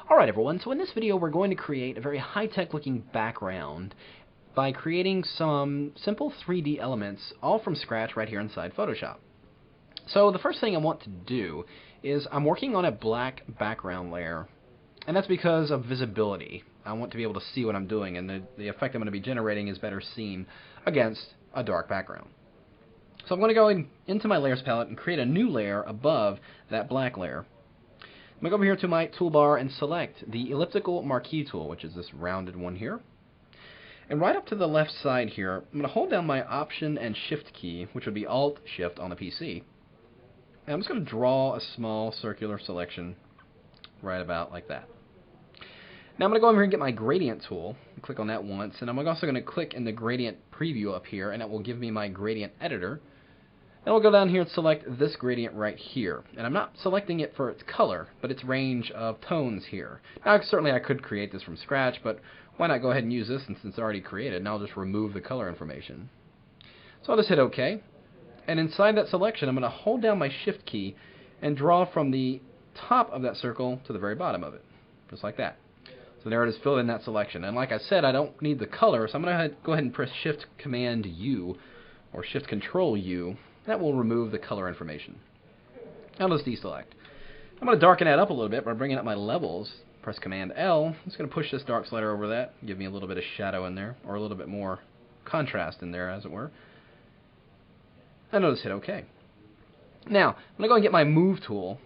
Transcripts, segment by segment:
Alright everyone, so in this video we're going to create a very high-tech looking background by creating some simple 3D elements all from scratch right here inside Photoshop. So the first thing I want to do is I'm working on a black background layer, and that's because of visibility. I want to be able to see what I'm doing, and the effect I'm going to be generating is better seen against a dark background. So I'm going to go into my layers palette and create a new layer above that black layer. I'm going to go over here to my toolbar and select the elliptical marquee tool, which is this rounded one here. And right up to the left side here, I'm going to hold down my Option and Shift key, which would be Alt-Shift on the PC. And I'm just going to draw a small circular selection right about like that. Now I'm going to go over here and get my gradient tool, and click on that once, and I'm also going to click in the gradient preview up here, and it will give me my gradient editor. And we'll go down here and select this gradient right here. And I'm not selecting it for its color, but its range of tones here. Now, certainly I could create this from scratch, but why not go ahead and use this since it's already created, and I'll just remove the color information. So I'll just hit OK. And inside that selection, I'm going to hold down my Shift key and draw from the top of that circle to the very bottom of it, just like that. So there it is, filled in that selection. And like I said, I don't need the color, so I'm going to go ahead and press Shift Command U, or Shift Control U. That will remove the color information. Now let's deselect. I'm going to darken that up a little bit by bringing up my levels. Press Command L. I'm just going to push this dark slider over that, give me a little bit of shadow in there, or a little bit more contrast in there, as it were. And I'll just hit OK. Now, I'm going to go and get my Move tool,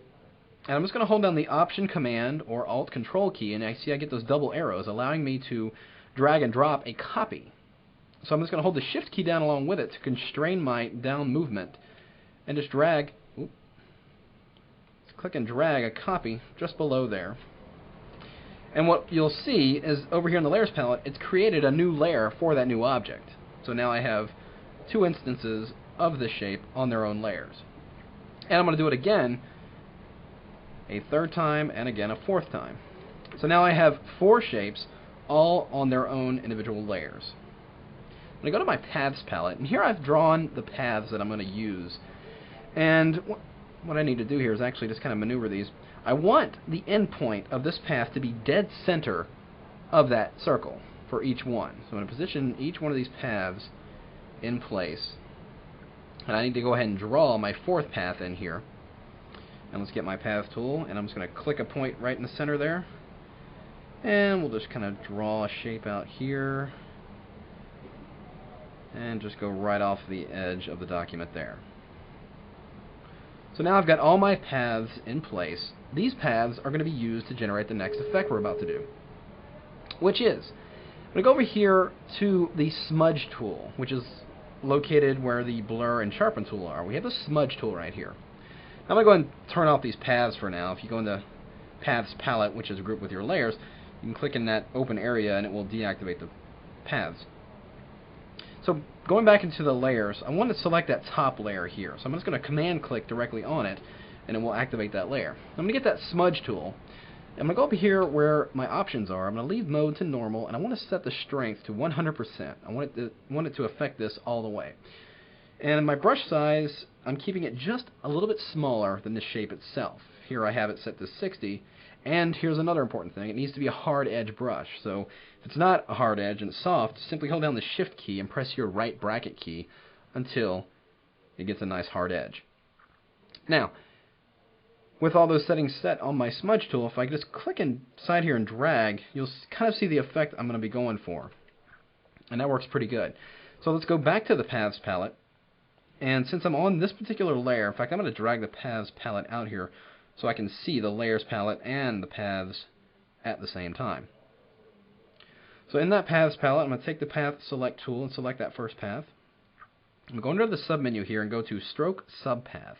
and I'm just going to hold down the Option Command or Alt Control key, and I see I get those double arrows, allowing me to drag and drop a copy. So I'm just going to hold the Shift key down along with it to constrain my down movement and just drag, click and drag a copy just below there. And what you'll see is over here in the Layers palette, it's created a new layer for that new object. So now I have two instances of this shape on their own layers. And I'm going to do it again a third time and again a fourth time. So now I have four shapes all on their own individual layers. I'm going to go to my Paths palette, and here I've drawn the paths that I'm going to use. And what I need to do here is actually just kind of maneuver these. I want the endpoint of this path to be dead center of that circle for each one. So I'm going to position each one of these paths in place. And I need to go ahead and draw my fourth path in here. And let's get my Path tool, and I'm just going to click a point right in the center there. And we'll just kind of draw a shape out here. And just go right off the edge of the document there. So now I've got all my paths in place. These paths are going to be used to generate the next effect we're about to do, which is, I'm going to go over here to the Smudge tool, which is located where the Blur and Sharpen tool are. We have the Smudge tool right here. Now I'm going to go and turn off these paths for now. If you go into Paths palette, which is grouped with your layers, you can click in that open area and it will deactivate the paths. So going back into the layers, I want to select that top layer here. So I'm just going to command click directly on it, and it will activate that layer. I'm going to get that Smudge tool. I'm going to go up here where my options are. I'm going to leave mode to normal, and I want to set the strength to 100%. I want it to affect this all the way. And my brush size, I'm keeping it just a little bit smaller than the shape itself. Here I have it set to 60. And here's another important thing. It needs to be a hard edge brush. So if it's not a hard edge and it's soft, simply hold down the Shift key and press your right bracket key until it gets a nice hard edge. Now, with all those settings set on my Smudge tool, if I just click inside here and drag, you'll kind of see the effect I'm going to be going for. And that works pretty good. So let's go back to the Paths palette. And since I'm on this particular layer, in fact, I'm going to drag the Paths palette out here so I can see the Layers palette and the paths at the same time. So in that Paths palette, I'm going to take the Path Select tool and select that first path. I'm going to go to the submenu here and go to Stroke Subpath.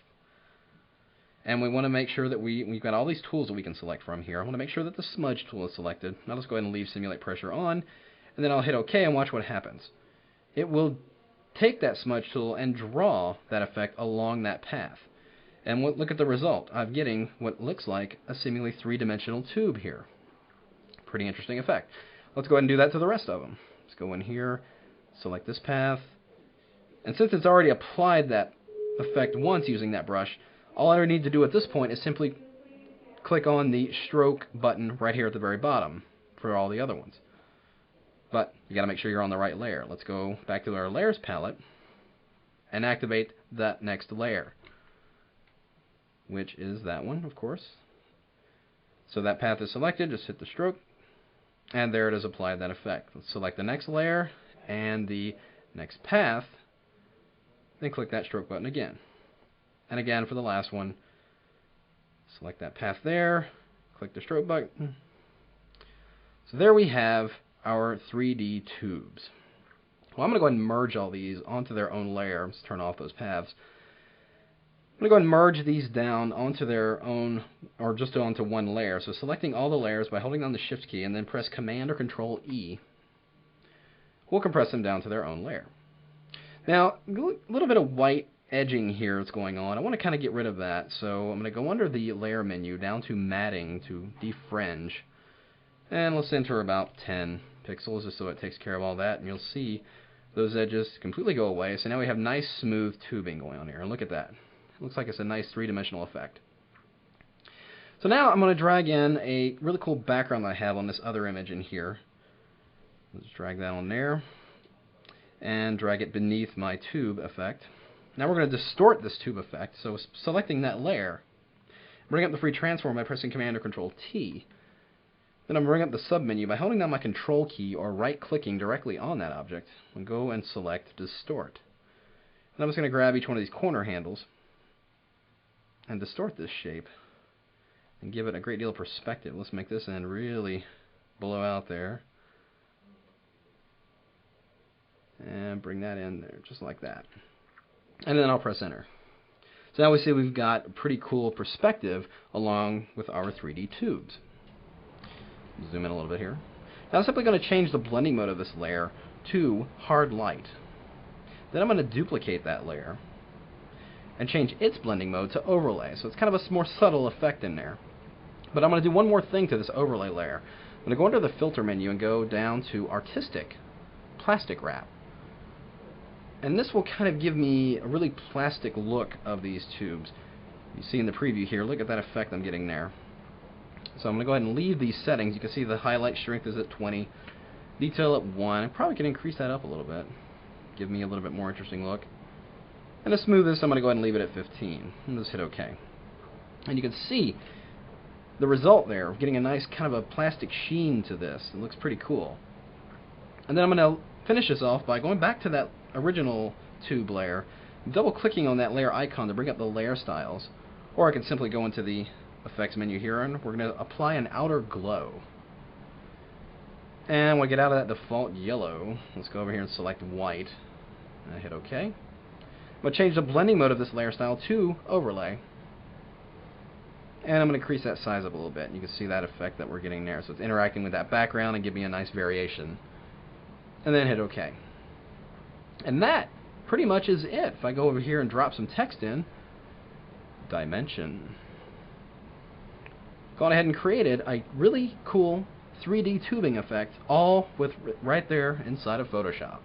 And we want to make sure that we've got all these tools that we can select from here. I want to make sure that the Smudge tool is selected. Now let's go ahead and leave Simulate Pressure on, and then I'll hit OK and watch what happens. It will take that Smudge tool and draw that effect along that path. And look at the result. I'm getting what looks like a seemingly three-dimensional tube here. Pretty interesting effect. Let's go ahead and do that to the rest of them. Let's go in here, select this path. And since it's already applied that effect once using that brush, all I need to do at this point is simply click on the stroke button right here at the very bottom for all the other ones. But you got to make sure you're on the right layer. Let's go back to our layers palette and activate that next layer, which is that one, of course. So that path is selected, just hit the stroke, and there it is applied that effect. Let's select the next layer and the next path, then click that stroke button again. And again for the last one, select that path there, click the stroke button. So there we have our 3D tubes. Well, I'm going to go ahead and merge all these onto their own layer. Let's turn off those paths. I'm going to go ahead and merge these down onto their own, or just onto one layer. So selecting all the layers by holding down the Shift key and then press Command or Control E, we'll compress them down to their own layer. Now, a little bit of white edging here is going on. I want to kind of get rid of that. So I'm going to go under the layer menu down to matting to defringe. And let's enter about 10 pixels just so it takes care of all that. And you'll see those edges completely go away. So now we have nice smooth tubing going on here. And look at that. It looks like it's a nice three-dimensional effect. So now I'm going to drag in a really cool background that I have on this other image in here. Let's drag that on there and drag it beneath my tube effect. Now we're going to distort this tube effect. So selecting that layer, bring up the free transform by pressing Command or Control T. Then I'm going to bring up the submenu by holding down my Control key or right-clicking directly on that object and go and select Distort. And I'm just going to grab each one of these corner handles and distort this shape and give it a great deal of perspective. Let's make this end really blow out there. And bring that in there just like that. And then I'll press Enter. So now we see we've got a pretty cool perspective along with our 3D tubes. Zoom in a little bit here. Now I'm simply going to change the blending mode of this layer to hard light. Then I'm going to duplicate that layer and change its blending mode to overlay. So it's kind of a more subtle effect in there. But I'm going to do one more thing to this overlay layer. I'm going to go under the filter menu and go down to Artistic Plastic Wrap. And this will kind of give me a really plastic look of these tubes. You see in the preview here, look at that effect I'm getting there. So I'm going to go ahead and leave these settings. You can see the highlight strength is at 20, detail at 1. I probably can increase that up a little bit, give me a little bit more interesting look. And to smooth this, I'm going to go ahead and leave it at 15. And just hit OK. And you can see the result there of getting a nice kind of a plastic sheen to this. It looks pretty cool. And then I'm going to finish this off by going back to that original tube layer, double clicking on that layer icon to bring up the layer styles. Or I can simply go into the effects menu here and we're going to apply an outer glow. And when we get out of that default yellow, let's go over here and select white. And hit OK. I'm going to change the blending mode of this layer style to overlay. And I'm going to increase that size up a little bit. And you can see that effect that we're getting there. So it's interacting with that background and give me a nice variation. And then hit OK. And that pretty much is it. If I go over here and drop some text in, dimension, gone ahead and created a really cool 3D tubing effect, all with right there inside of Photoshop.